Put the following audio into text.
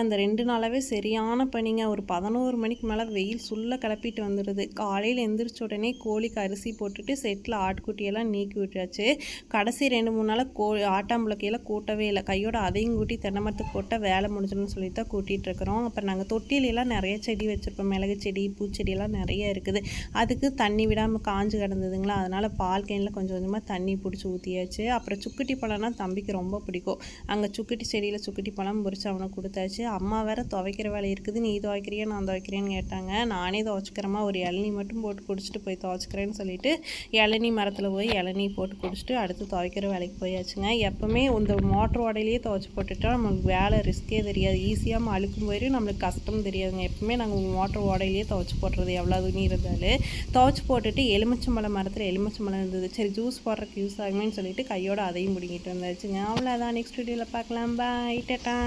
இந்த 2 நாளாவே சரியான பனிங்க. ஒரு 11 மணிக்கு மேலே வெயில் சுல்ல கிளப்பிட்டு வந்துடுது. காலையில் எந்திரிச்ச உடனே கோழிக்கு அரிசி போட்டுட்டு செட்டில் ஆட்டுக்குட்டியெல்லாம் நீக்கி விட்டாச்சு. கடைசி 2-3 நாளாக ஆட்டாம்புழக்கையெல்லாம் கூட்டவே இல்லை. கையோட அதையும் கூட்டி தென்னை மரத்துக்கு போட்டால் வேலை முடிஞ்சிடும்னு சொல்லி தான் கூட்டிகிட்டு இருக்கிறோம். அப்புறம் நாங்கள் தொட்டிலெல்லாம் நிறைய செடி வச்சுருப்போம். மிளகு செடி, பூச்செடியெல்லாம் நிறைய இருக்குது. அதுக்கு தண்ணி விடாமல் காஞ்சு கிடந்ததுங்களா, அதனால் பால் கேனில் கொஞ்சம் கொஞ்சமாக தண்ணி பிடிச்சி ஊற்றியாச்சு. அப்புறம் சுக்குட்டி பழம்னா தம்பிக்கு ரொம்ப பிடிக்கும். அங்கே சுக்குட்டி செடியில் சுக்குட்டி பழம் பொறிச்சு அவனுக்கு கொடுத்தாச்சு. அம்மா வேற துவைக்கிற வேலை இருக்குது, நீ துவைக்கிறியா நான் துவைக்கிறேன்னு கேட்டாங்க. நானே துவைச்சிக்கிறேம்மா, ஒரு இளநீ மட்டும் போட்டு குடிச்சிட்டு போய் துவைச்சிக்கிறேன்னு சொல்லிட்டு இளநீ மரத்தில் போய் இளநீ போட்டு குடிச்சிட்டு அடுத்து துவைக்கிற வேலைக்கு போயாச்சுங்க. எப்போவுமே இந்த மோட்டர் ஓடையிலேயே துவைச்சி போட்டுட்டா நம்மளுக்கு வேலை ரிஸ்க்கே தெரியாது. ஈஸியாக அழுக்கும் போயிடும், நம்மளுக்கு கஷ்டம் தெரியாதுங்க. எப்பவுமே நாங்கள் மோட்டர் ஓடையிலேயே துவைச்சி போடுறது எவ்வளோ துணி இருந்தாலும். துவைச்சி போட்டுட்டு எலுமிச்சம்பழம் மரத்தில் எலுமிச்சம்பழம் இருந்தது, சரி ஜூஸ் போடுறதுக்கு யூஸ் ஆகுமேன்னு சொல்லிட்டு கையோட அதையும் பிடிங்கிட்டு வந்தாச்சுங்க. அவ்வளோதான். நெக்ஸ்ட் வீடியோவில் பார்க்கலாம். பாய், டாடா.